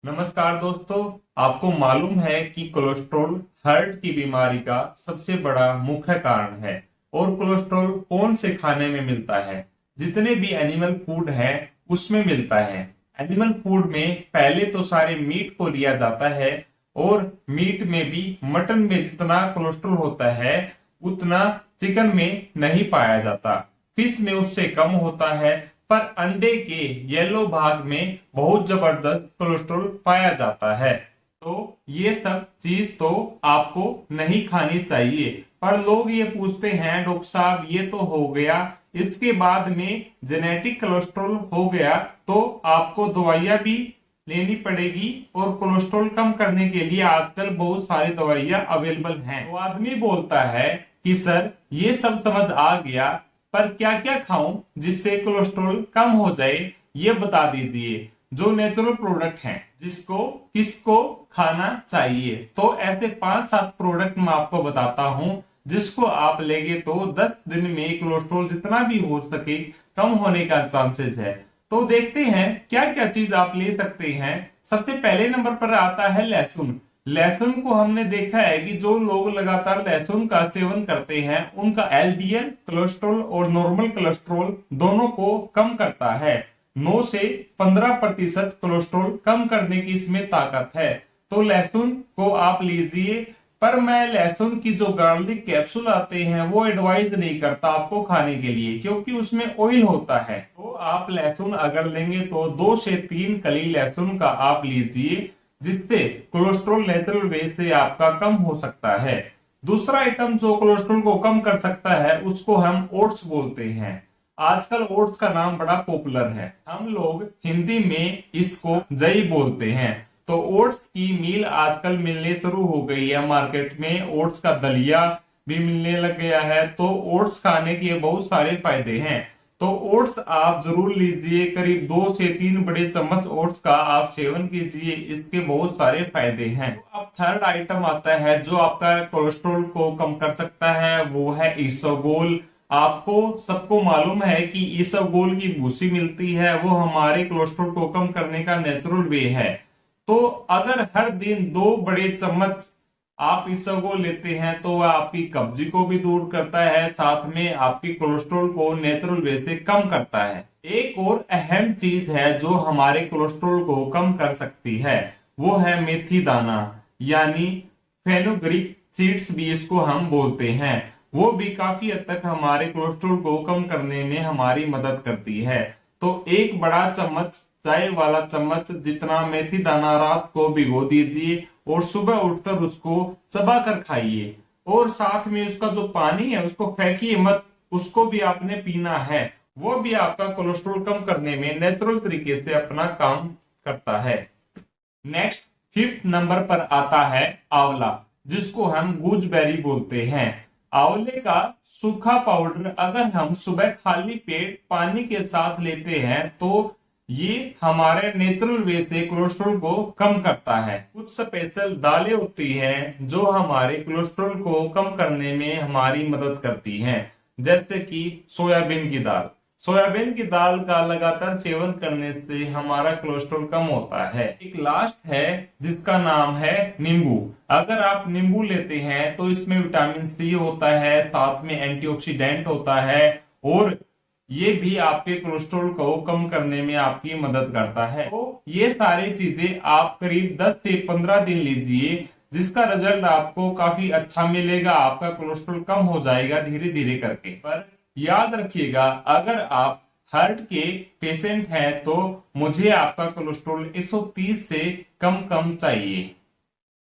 नमस्कार दोस्तों, आपको मालूम है कि कोलेस्ट्रॉल हार्ट की बीमारी का सबसे बड़ा मुख्य कारण है। और कोलेस्ट्रॉल कौन से खाने में मिलता है? जितने भी एनिमल फूड है उसमें मिलता है। एनिमल फूड में पहले तो सारे मीट को लिया जाता है, और मीट में भी मटन में जितना कोलेस्ट्रॉल होता है उतना चिकन में नहीं पाया जाता। फिश में उससे कम होता है, पर अंडे के येलो भाग में बहुत जबरदस्त कोलेस्ट्रॉल पाया जाता है। तो ये सब चीज तो आपको नहीं खानी चाहिए। पर लोग ये पूछते हैं, डॉक्टर साहब ये तो हो गया, इसके बाद में जेनेटिक कोलेस्ट्रॉल हो गया तो आपको दवाइयां भी लेनी पड़ेगी। और कोलेस्ट्रॉल कम करने के लिए आजकल बहुत सारी दवाइयां अवेलेबल हैं। तो आदमी बोलता है कि सर ये सब समझ आ गया, पर क्या क्या खाऊं जिससे कोलेस्ट्रॉल कम हो जाए, ये बता दीजिए। जो नेचुरल प्रोडक्ट हैं जिसको किसको खाना चाहिए। तो ऐसे 5-7 प्रोडक्ट मैं आपको बताता हूं जिसको आप लेंगे तो 10 दिन में कोलेस्ट्रॉल जितना भी हो सके कम होने का चांसेस है। तो देखते हैं क्या क्या चीज आप ले सकते हैं। सबसे पहले नंबर पर आता है लहसुन। लहसुन को हमने देखा है कि जो लोग लगातार लहसुन का सेवन करते हैं उनका एलडीएल कोलेस्ट्रॉल और नॉर्मल कोलेस्ट्रॉल दोनों को कम करता है। 9 से 15% कोलेस्ट्रॉल कम करने की इसमें ताकत है। तो लहसुन को आप लीजिए। पर मैं लहसुन की जो गार्लिक कैप्सूल आते हैं वो एडवाइज नहीं करता आपको खाने के लिए, क्योंकि उसमें ऑयल होता है। तो आप लहसुन अगर लेंगे तो 2 से 3 कली लहसुन का आप लीजिए, जिससे कोलेस्ट्रॉल नेचुरल वे से आपका कम हो सकता है। दूसरा आइटम जो कोलेस्ट्रॉल को कम कर सकता है उसको हम ओट्स बोलते हैं। आजकल ओट्स का नाम बड़ा पॉपुलर है। हम लोग हिंदी में इसको जई बोलते हैं। तो ओट्स की मील आजकल मिलने शुरू हो गई है मार्केट में। ओट्स का दलिया भी मिलने लग गया है। तो ओट्स खाने के बहुत सारे फायदे हैं। तो ओट्स आप जरूर लीजिए। करीब 2 से 3 बड़े चम्मच ओट्स का आप सेवन कीजिए, इसके बहुत सारे फायदे हैं। तो अब थर्ड आइटम आता है जो आपका कोलेस्ट्रॉल को कम कर सकता है, वो है इसबगोल। आपको सबको मालूम है कि इसबगोल की भूसी मिलती है, वो हमारे कोलेस्ट्रॉल को कम करने का नेचुरल वे है। तो अगर हर दिन 2 बड़े चम्मच आप इसबगोल लेते हैं तो वह आपकी कब्जी को भी दूर करता है, साथ में आपकी कोलेस्ट्रॉल को नेचुरल वे से कम करता है। एक और अहम चीज है जो हमारे कोलेस्ट्रॉल को कम कर सकती है, वो है मेथी दाना, यानी फेनुग्रीक सीड्स भी इसको हम बोलते हैं। वो भी काफी हद तक हमारे कोलेस्ट्रॉल को कम करने में हमारी मदद करती है। तो एक बड़ा चम्मच, चाय वाला चम्मच जितना मेथी दाना रात को भिगो दीजिए और सुबह उठकर उसको चबा कर खाइए। और साथ में उसका जो पानी है उसको फेंकिए मत, उसको भी आपने पीना है। वो भी आपका कोलेस्ट्रॉल कम करने में नेचुरल तरीके से अपना काम करता है। नेक्स्ट 5th नंबर पर आता है आंवला, जिसको हम गूजबेरी बोलते हैं। आंवले का सूखा पाउडर अगर हम सुबह खाली पेट पानी के साथ लेते हैं तो ये हमारे नेचुरल वे से कोलेस्ट्रॉल को कम करता है। कुछ स्पेशल दालें होती हैं जो हमारे कोलेस्ट्रॉल को कम करने में हमारी मदद करती हैं, जैसे कि सोयाबीन की दाल। सोयाबीन की दाल का लगातार सेवन करने से हमारा कोलेस्ट्रॉल कम होता है। एक लास्ट है जिसका नाम है नींबू। अगर आप नींबू लेते हैं तो इसमें विटामिन सी होता है, साथ में एंटीऑक्सीडेंट होता है, और ये भी आपके कोलेस्ट्रॉल को कम करने में आपकी मदद करता है। तो ये सारी चीजें आप करीब 10 से 15 दिन लीजिए, जिसका रिजल्ट आपको काफी अच्छा मिलेगा। आपका कोलेस्ट्रॉल कम हो जाएगा धीरे धीरे करके। पर याद रखिएगा, अगर आप हार्ट के पेशेंट हैं तो मुझे आपका कोलेस्ट्रॉल 130 से कम चाहिए।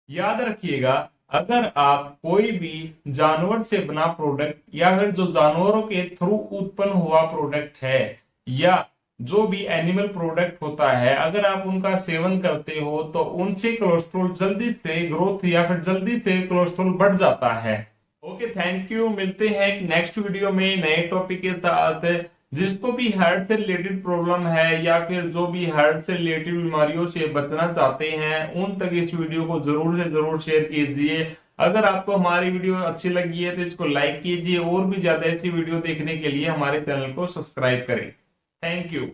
याद रखिएगा, अगर आप कोई भी जानवर से बना प्रोडक्ट या फिर जो जानवरों के थ्रू उत्पन्न हुआ प्रोडक्ट है या जो भी एनिमल प्रोडक्ट होता है, अगर आप उनका सेवन करते हो तो उनसे कोलेस्ट्रॉल जल्दी से ग्रोथ या फिर जल्दी से कोलेस्ट्रॉल बढ़ जाता है। Okay, thank you. मिलते हैं एक नेक्स्ट वीडियो में नए टॉपिक के साथ। जिसको भी हार्ट से रिलेटेड प्रॉब्लम है या फिर जो भी हार्ट से रिलेटेड बीमारियों से बचना चाहते हैं उन तक इस वीडियो को जरूर से जरूर शेयर कीजिए। अगर आपको हमारी वीडियो अच्छी लगी है तो इसको लाइक कीजिए, और भी ज्यादा ऐसी वीडियो देखने के लिए हमारे चैनल को सब्सक्राइब करें। Thank you.